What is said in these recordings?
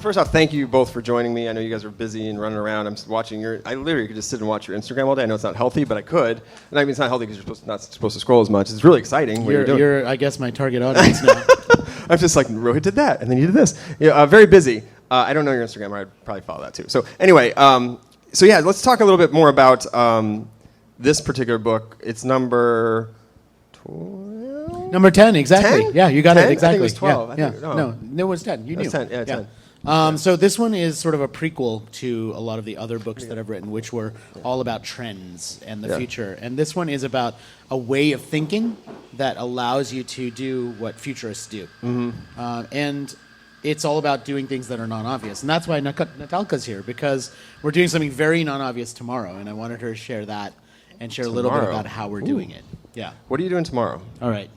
first off, thank you both for joining me. I know you guys are busy and running around. I'm watching I literally could just sit and watch your Instagram all day. I know it's not healthy, but I could. And I mean, it's not healthy because you're not supposed to scroll as much. It's really exciting what you're doing. You're, I guess, my target audience now. I'm just like, Rohit did that, and then you did this. Yeah, very busy. I don't know your Instagram, or I'd probably follow that too. So anyway, let's talk a little bit more about this particular book. It's number 12? Number 10, exactly. 10? Yeah, you got 10? it, exactly. I think it was 12. Yeah. No, it was 10. You knew. It was 10, yeah, 10. So this one is sort of a prequel to a lot of the other books that I've written, which were all about trends and the future. And this one is about a way of thinking that allows you to do what futurists do. And it's all about doing things that are non-obvious. And that's why Natalka's here, because we're doing something very non-obvious tomorrow. And I wanted her to share that and share a little bit about how we're doing it. Yeah. What are you doing tomorrow? All right.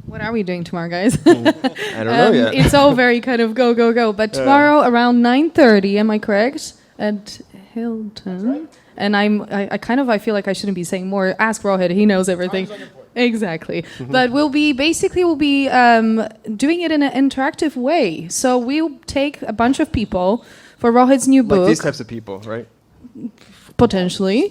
What are we doing tomorrow, guys? I don't know yet. It's all very kind of go, go, go. But tomorrow around 9:30, am I correct? At Hilton. Right. And I feel like I shouldn't be saying more. Ask Rohit, he knows everything. Exactly. But we'll be doing it in an interactive way. So we'll take a bunch of people for Rohit's new book. Like these types of people, right? Potentially.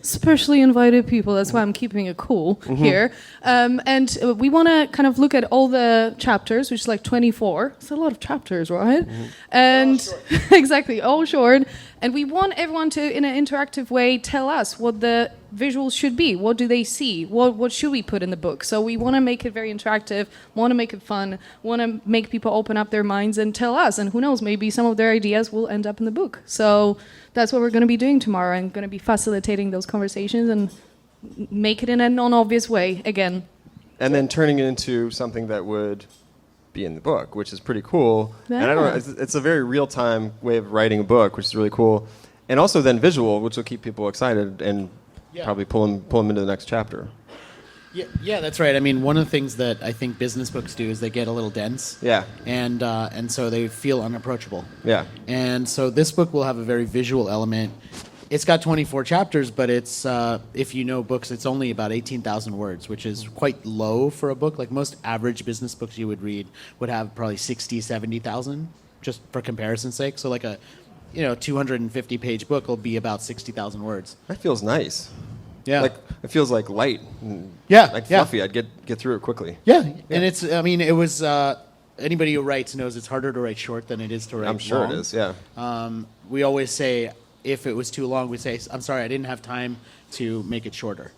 Specially invited people. That's why I'm keeping it cool here. And we want to kind of look at all the chapters, which is like 24. It's a lot of chapters, right? And exactly, all short. And we want everyone to, in an interactive way, tell us what the visuals should be. What do they see? What should we put in the book? So we want to make it very interactive, want to make it fun, want to make people open up their minds and tell us. And who knows, maybe some of their ideas will end up in the book. So that's what we're going to be doing tomorrow. I'm going to be facilitating those conversations and make it in a non-obvious way, again. And then turning it into something that would be in the book, which is pretty cool. Yeah. And I don't know, it's a very real-time way of writing a book, which is really cool. And also then visual, which will keep people excited and probably pull them into the next chapter. Yeah, that's right. I mean, one of the things that I think business books do is they get a little dense. Yeah. And so they feel unapproachable. Yeah. And so this book will have a very visual element. It's got 24 chapters, but it's, if you know books, it's only about 18,000 words, which is quite low for a book. Like most average business books you would read would have probably 60, 70,000, just for comparison's sake. So like a 250-page book will be about 60,000 words. That feels nice. Yeah. Like it feels like light. And fluffy. I'd get through it quickly. Yeah. And it was anybody who writes knows it's harder to write short than it is to write long. I'm sure it is, yeah. We always say if it was too long, we'd say, I'm sorry, I didn't have time to make it shorter.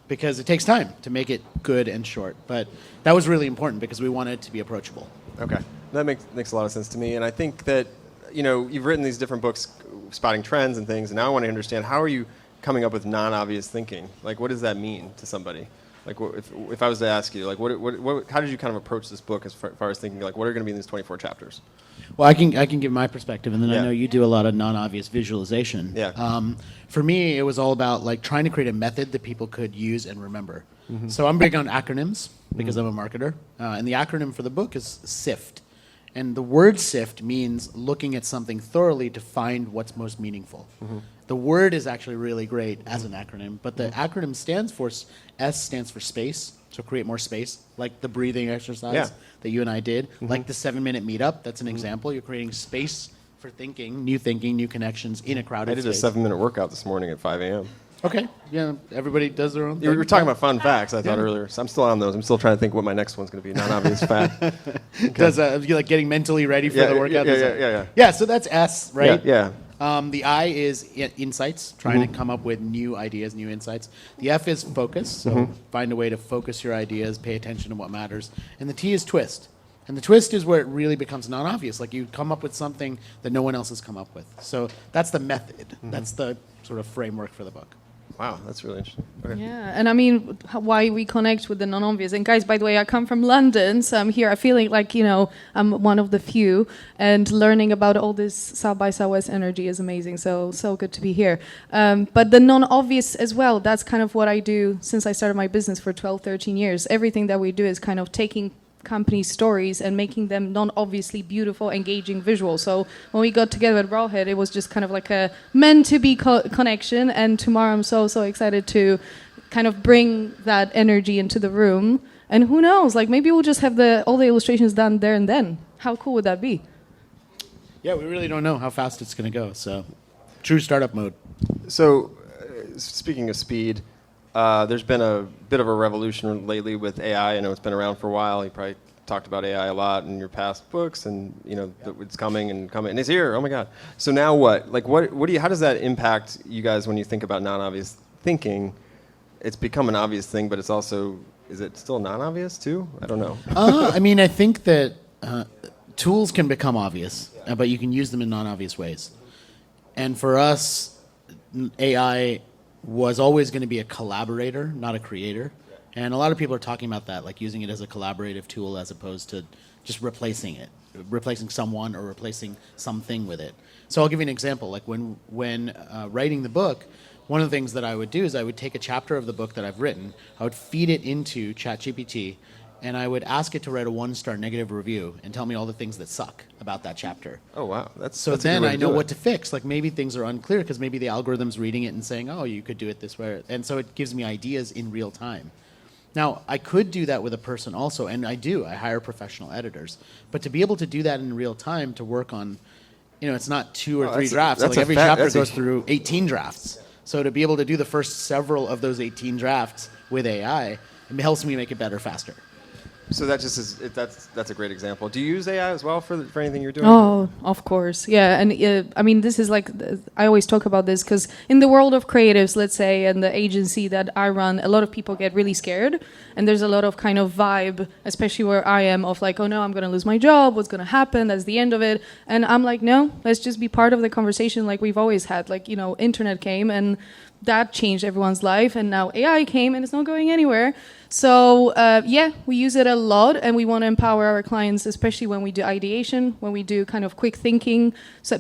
Because it takes time to make it good and short. But that was really important because we wanted it to be approachable. Okay. That makes a lot of sense to me. And I think that, you've written these different books spotting trends and things, and now I want to understand, how are you coming up with non-obvious thinking? Like, what does that mean to somebody? Like, if I was to ask you, like, how did you kind of approach this book as far as thinking, like, what are going to be in these 24 chapters? Well, I can give my perspective, and then Yeah. I know you do a lot of non-obvious visualization. Yeah. For me, it was all about like trying to create a method that people could use and remember. So I'm big on acronyms because I'm a marketer, and the acronym for the book is SIFT. And the word SIFT means looking at something thoroughly to find what's most meaningful. The word is actually really great as an acronym, but the acronym stands for, S stands for space, so create more space, like the breathing exercise that you and I did, like the 7-minute meetup, that's an example. You're creating space for thinking, new connections in a crowded space. I did a 7-minute workout this morning at 5 a.m. Okay, yeah, everybody does their own thing. We were talking about fun facts, I thought earlier. So I'm still on those. I'm still trying to think what my next one's going to be, non-obvious fact. Okay. Does you like getting mentally ready for the workout? Yeah. Yeah, so that's S, right? Yeah. The I is insights, trying to come up with new ideas, new insights. The F is focus, so find a way to focus your ideas, pay attention to what matters. And the T is twist. And the twist is where it really becomes non-obvious. Like you come up with something that no one else has come up with. So that's the method. That's the sort of framework for the book. Wow, that's really interesting. Okay. Yeah, and I mean, why we connect with the non-obvious. And guys, by the way, I come from London, so I'm here. I feel like, I'm one of the few, and learning about all this South by Southwest energy is amazing. So good to be here. But the non-obvious as well, that's kind of what I do since I started my business for 12, 13 years. Everything that we do is kind of taking company stories and making them non-obviously beautiful, engaging visual. So when we got together at Rawhead, it was just kind of like a meant-to-be connection, and tomorrow I'm so excited to kind of bring that energy into the room. And who knows, like maybe we'll just have all the illustrations done there and then. How cool would that be? Yeah, we really don't know how fast it's going to go. So, true startup mode. So, speaking of speed, there's been a bit of a revolution lately with AI. I know it's been around for a while. You probably talked about AI a lot in your past books, and that it's coming and it's here. Oh my God! So now what? Like, what do you? How does that impact you guys when you think about non-obvious thinking? It's become an obvious thing, but it's also, is it still non-obvious too? I don't know. I mean, I think that tools can become obvious, but you can use them in non-obvious ways. And for us, AI was always going to be a collaborator, not a creator. And a lot of people are talking about that, like using it as a collaborative tool as opposed to just replacing it, replacing someone or replacing something with it. So I'll give you an example. Like when writing the book, one of the things that I would do is I would take a chapter of the book that I've written, I would feed it into ChatGPT, and I would ask it to write a 1-star negative review and tell me all the things that suck about that chapter. Oh, wow. That's then a good way I to know do it. what to fix. Like maybe things are unclear because maybe the algorithm's reading it and saying, oh, you could do it this way. And so it gives me ideas in real time. Now, I could do that with a person also, and I do. I hire professional editors. But to be able to do that in real time, to work on, it's not 2 or 3 drafts. that's Like a every fact- chapter that's a- goes through 18 drafts. So to be able to do the first several of those 18 drafts with AI, it helps me make it better faster. So that just is that's a great example. Do you use AI as well for anything you're doing? Oh, of course. Yeah. And I mean, this is like, I always talk about this because in the world of creatives, let's say, and the agency that I run, a lot of people get really scared. And there's a lot of kind of vibe, especially where I am, of like, oh no, I'm going to lose my job. What's going to happen? That's the end of it. And I'm like, no, let's just be part of the conversation like we've always had. Like, internet came and that changed everyone's life. And now AI came and it's not going anywhere. So we use it a lot, and we want to empower our clients, especially when we do ideation, when we do kind of quick thinking.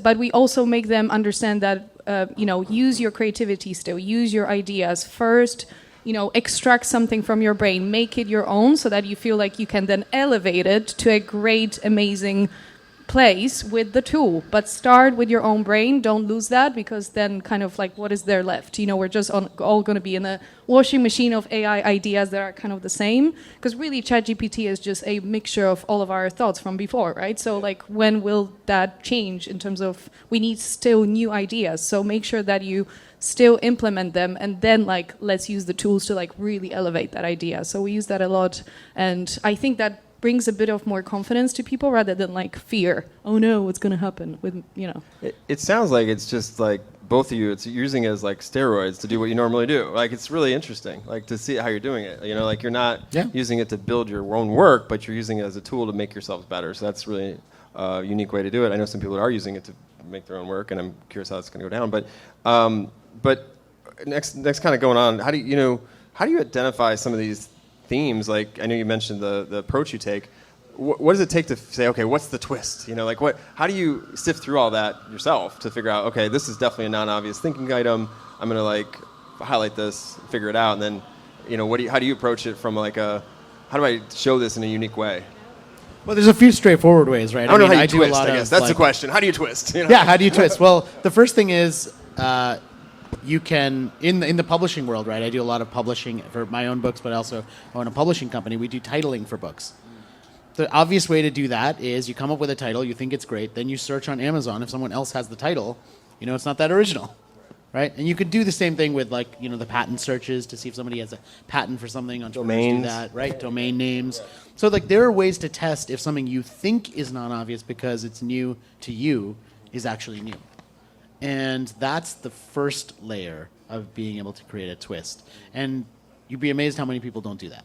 But we also make them understand that use your creativity still, use your ideas first. Extract something from your brain, make it your own, so that you feel like you can then elevate it to a great, amazing place with the tool. But start with your own brain. Don't lose that, because then kind of like, what is there left? We're just all going to be in a washing machine of AI ideas that are kind of the same, because really ChatGPT is just a mixture of all of our thoughts from before, right? So like, when will that change in terms of, we need still new ideas. So make sure that you still implement them, and then like, let's use the tools to like really elevate that idea. So we use that a lot, and I think that brings a bit of more confidence to people rather than like fear. Oh no, what's going to happen with, It sounds like it's just like both of you, it's using it as like steroids to do what you normally do. Like, it's really interesting, like to see how you're doing it. Like you're not using it to build your own work, but you're using it as a tool to make yourselves better. So that's really a unique way to do it. I know some people are using it to make their own work, and I'm curious how it's going to go down. But next kind of going on, how do you identify some of these themes? Like, I know you mentioned the approach you take. What does it take to say, okay, what's the twist? How do you sift through all that yourself to figure out, okay, this is definitely a non-obvious thinking item. I'm going to like highlight this, figure it out, and then, how do you approach it from like how do I show this in a unique way? Well, there's a few straightforward ways, right? I don't know how you I twist, do a lot I guess. of, That's like, the question. How do you twist? Yeah, how do you twist? Well, the first thing is you can, in the publishing world, right? I do a lot of publishing for my own books, but I also own a publishing company. We do titling for books. The obvious way to do that is you come up with a title, you think it's great, then you search on Amazon. If someone else has the title, it's not that original, right? And you could do the same thing with like, the patent searches to see if somebody has a patent for something. Entrepreneurs Domains. do that, right? Domain names. So like, there are ways to test if something you think is non-obvious because it's new to you is actually new. And that's the first layer of being able to create a twist. And you'd be amazed how many people don't do that.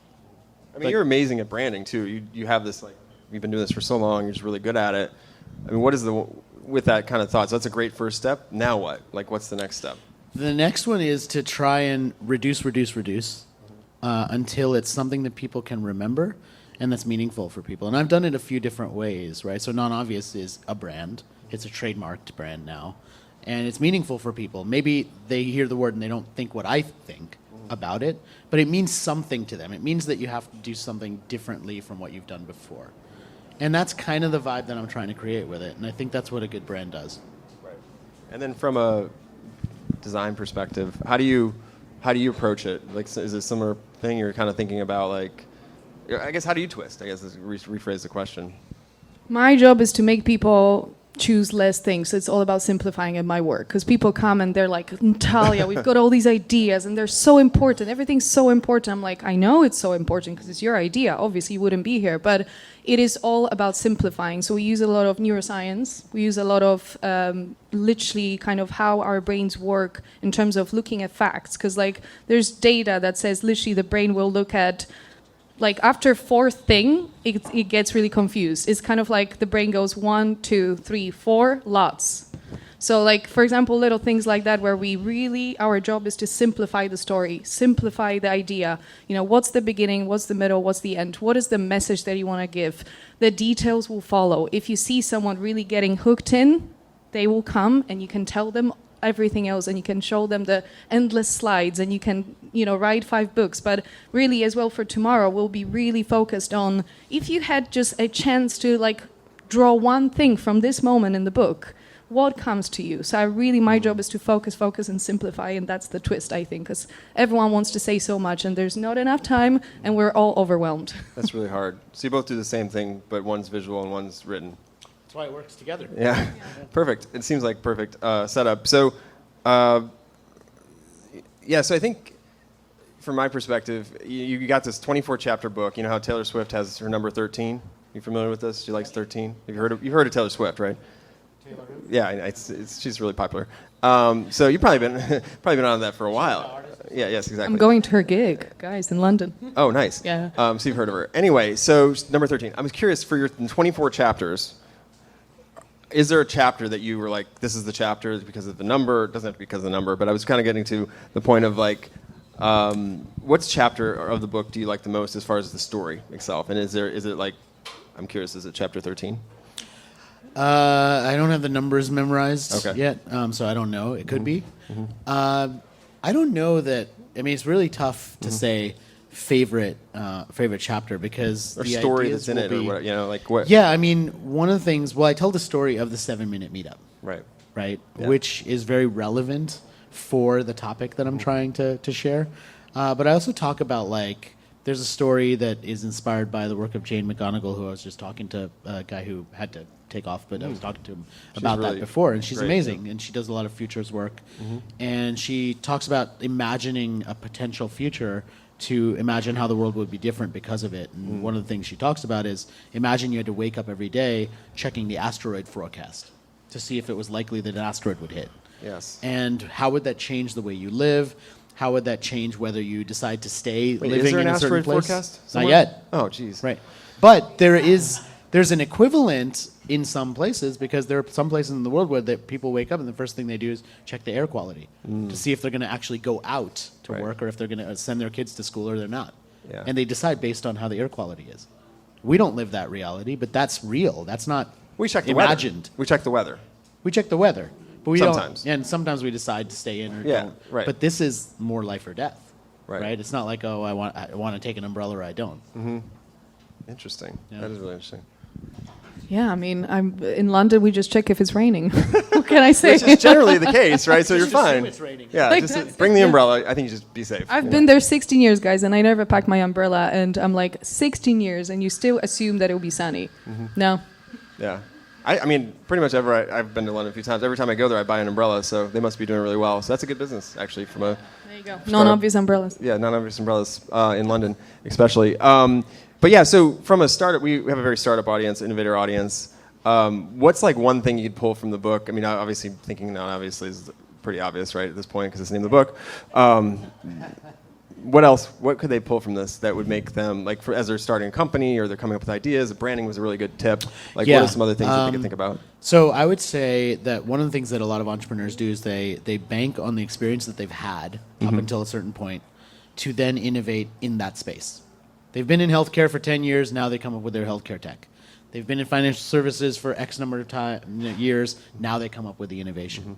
I mean, you're amazing at branding too. You have this, like, you've been doing this for so long. You're just really good at it. I mean, what is with that kind of thought? So that's a great first step. Now what? Like, what's the next step? The next one is to try and reduce until it's something that people can remember and that's meaningful for people. And I've done it a few different ways, right? So non-obvious is a brand. It's a trademarked brand now. And it's meaningful for people. Maybe they hear the word and they don't think what I think about it, but it means something to them. It means that you have to do something differently from what you've done before. And that's kind of the vibe that I'm trying to create with it. And I think that's what a good brand does. Right. And then from a design perspective, how do you approach it? Like, is it a similar thing you're kind of thinking about? Like, I guess, how do you twist? I guess, rephrase the question. My job is to make people choose less things. So it's all about simplifying in my work, because people come and they're like, Natalia, we've got all these ideas and they're so important. Everything's so important. I'm like, I know it's so important because it's your idea. Obviously, you wouldn't be here. But it is all about simplifying. So we use a lot of neuroscience. We use a lot of literally kind of how our brains work in terms of looking at facts. Because like there's data that says literally the brain will look at, like after fourth thing, it gets really confused. It's kind of like the brain goes 1, 2, 3, 4, lots. So like, for example, little things like that where we really, our job is to simplify the story, simplify the idea. You know, what's the beginning, what's the middle, what's the end? What is the message that you want to give? The details will follow. If you see someone really getting hooked in, they will come and you can tell them everything else and you can show them the endless slides and you can, you know, write 5 books. But really as well for tomorrow, we'll be really focused on if you had just a chance to like draw one thing from this moment in the book, what comes to you? So my job is to focus and simplify, and that's the twist, I think, because everyone wants to say so much and there's not enough time and we're all overwhelmed. That's really hard. So you both do the same thing, but one's visual and one's written. That's why it works together. Yeah, perfect. It seems like perfect setup. So, so I think from my perspective, you got this 24-chapter book. You know how Taylor Swift has her number 13? You familiar with this? She likes 13. You've heard of Taylor Swift, right? Yeah, she's really popular. So you've probably been on that for a while. Yeah, yes, exactly. I'm going to her gig, guys, in London. Oh, nice. Yeah. So you've heard of her. Anyway, so number 13. I was curious, for your 24 chapters, is there a chapter that you were like, this is the chapter because of the number? It doesn't have to be because of the number, but I was kind of getting to the point of like, what chapter of the book do you like the most as far as the story itself? And is it like, I'm curious, is it chapter 13? I don't have the numbers memorized yet, so I don't know. It could be. I don't know that. I mean, it's really tough to say favorite chapter because or the story that's in it, or what, you know, like what? Yeah, I mean, one of the things. Well, I tell the story of the 7-minute meetup, right, yeah. which is very relevant for the topic that I'm trying to share. But I also talk about like. There's a story that is inspired by the work of Jane McGonigal, who I was just talking to, a guy who had to take off, but I was talking to him about that before, and she's amazing, and she does a lot of futures work, and she talks about imagining a potential future to imagine how the world would be different because of it, and one of the things she talks about is imagine you had to wake up every day checking the asteroid forecast to see if it was likely that an asteroid would hit. Yes. And how would that change the way you live? How would that change whether you decide to stay living in a certain place? Forecast Not yet. Oh, geez. Right. But there's an equivalent in some places because there are some places in the world where people wake up and the first thing they do is check the air quality to see if they're going to actually go out to work or if they're going to send their kids to school or they're not. Yeah. And they decide based on how the air quality is. We don't live that reality, but that's real. That's not imagined. We check the weather. We check the weather. But we sometimes. don't, and sometimes we decide to stay in or don't. Right. But this is more life or death, right? It's not like, oh, I want to take an umbrella or I don't. Interesting. Yeah. That is really interesting. Yeah, I mean, I'm in London. We just check if it's raining. What can I say? Which is generally the case, right? So you're Just fine. assume it's raining. Yeah, Like, just bring the umbrella. I think you just be safe. I've been there 16 years, guys, and I never packed my umbrella. And I'm like, 16 years, and you still assume that it will be sunny. No. Yeah. I mean, pretty much I've been to London a few times. Every time I go there, I buy an umbrella, so they must be doing really well. So that's a good business, actually, from a... There you go. Non-obvious umbrellas. Yeah, non-obvious umbrellas in London, especially. But yeah, so from a startup, we have a very startup audience, innovator audience. What's like one thing you'd pull from the book? I mean, obviously, thinking non-obviously is pretty obvious, right, at this point, because it's the name of the book. What else? What could they pull from this that would make them, like, as they're starting a company or they're coming up with ideas? Branding was a really good tip. Like, what are some other things that they could think about? So I would say that one of the things that a lot of entrepreneurs do is they bank on the experience that they've had up until a certain point to then innovate in that space. They've been in healthcare for 10 years. Now they come up with their healthcare tech. They've been in financial services for X number of years. Now they come up with the innovation.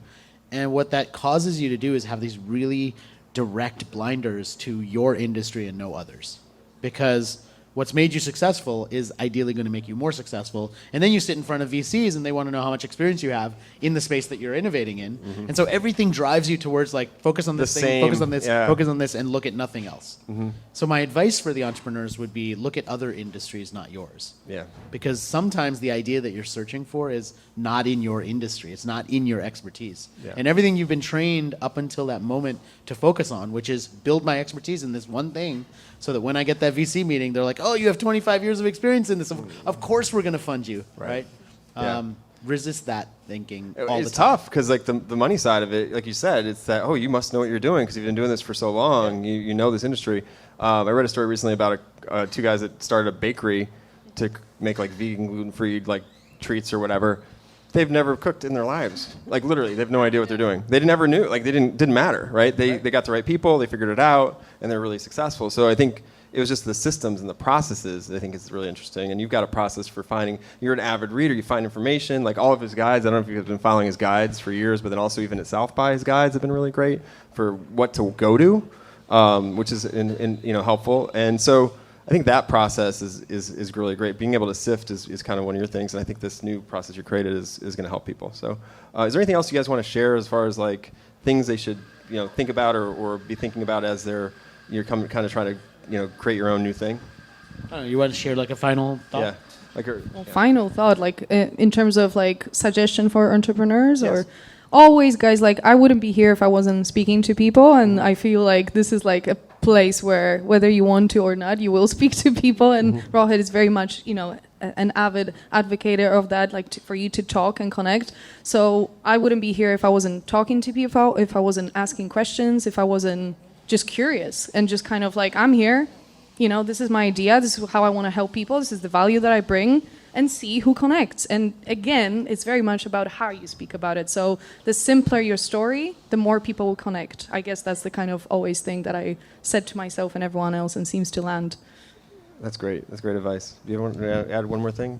And what that causes you to do is have these really direct blinders to your industry and no others. Because what's made you successful is ideally going to make you more successful. And then you sit in front of VCs and they want to know how much experience you have in the space that you're innovating in. And so everything drives you towards like, focus on this thing, focus on this, focus on this, and look at nothing else. So my advice for the entrepreneurs would be look at other industries, not yours. Yeah. Because sometimes the idea that you're searching for is not in your industry. It's not in your expertise. Yeah. And everything you've been trained up until that moment to focus on, which is build my expertise in this one thing, so that when I get that VC meeting, they're like, oh, you have 25 years of experience in this. Of course we're going to fund you, right? Yeah. Resist that thinking all the time. It's tough because like the money side of it, like you said, it's that, oh, you must know what you're doing because you've been doing this for so long. You know this industry. I read a story recently about two guys that started a bakery to make like vegan, gluten-free like treats or whatever. They've never cooked in their lives. Like literally, they have no idea what they're doing. They never knew. Like they didn't matter, right? They got the right people. They figured it out, and they're really successful. So I think it was just the systems and the processes that I think is really interesting. And you've got a process for finding. You're an avid reader. You find information. Like all of his guides. I don't know if you've been following his guides for years, but then also even at South by, his guides have been really great for what to go to, which is helpful. And so I think that process is really great. Being able to sift is kind of one of your things, and I think this new process you created is going to help people. So, is there anything else you guys want to share as far as like things they should think about or be thinking about as you're kind of trying to create your own new thing? I don't know, you want to share like a final thought? Yeah. Final thought, like in terms of like suggestion for entrepreneurs, Yes. or always, guys, like I wouldn't be here if I wasn't speaking to people, and I feel like this is like a place where whether you want to or not, you will speak to people, and Rohit is very much an avid advocate of that, like for you to talk and connect. So I wouldn't be here if I wasn't talking to people, if I wasn't asking questions, if I wasn't just curious and just kind of like, I'm here, this is my idea, this is how I want to help people, this is the value that I bring, and see who connects. And again, it's very much about how you speak about it. So the simpler your story, the more people will connect. I guess that's the kind of always thing that I said to myself and everyone else and seems to land. That's great. That's great advice. Do you want to add one more thing?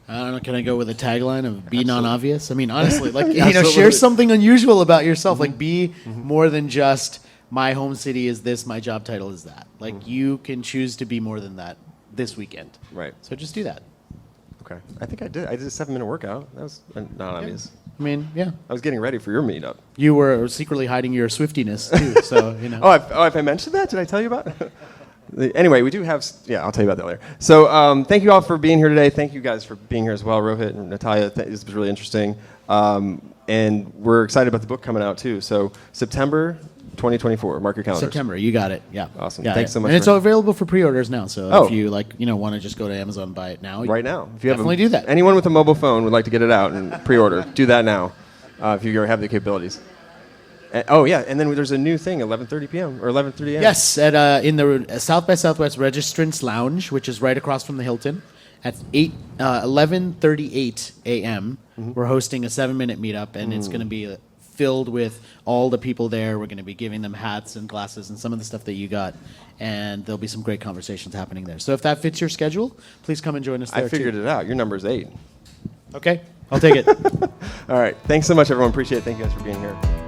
I don't know, can I go with a tagline of be non-obvious? I mean, honestly, like, Absolutely. share something unusual about yourself. Like, be more than just, my home city is this, my job title is that. Like, you can choose to be more than that this weekend. Right. So just do that. Okay. I think I did. I did a 7-minute workout. That was not obvious. I mean, yeah. I was getting ready for your meetup. You were secretly hiding your Swiftiness, too, so, If I mentioned that, did I tell you about it? Anyway, we do have, I'll tell you about that later. So thank you all for being here today. Thank you guys for being here as well, Rohit and Natalia. This was really interesting. And we're excited about the book coming out, too. So September 2024, mark your calendars. September, you got it. Yeah. Awesome. Got Thanks it. so much. And it's available for pre-orders now, so Oh. if you want to just go to Amazon and buy it now. Right now. If you definitely do that. Anyone with a mobile phone would like to get it out and pre-order, do that now if you have the capabilities. And then there's a new thing, 11:30 p.m. or 11:30 a.m. Yes, in the South by Southwest Registrants Lounge, which is right across from the Hilton, at 11:38 a.m. We're hosting a 7-minute meetup, and it's going to be filled with all the people there. We're going to be giving them hats and glasses and some of the stuff that you got, and there'll be some great conversations happening there. So if that fits your schedule, please come and join us there. I figured it out. Your number's 8. Okay, I'll take it. All right. Thanks so much, everyone. Appreciate it. Thank you guys for being here.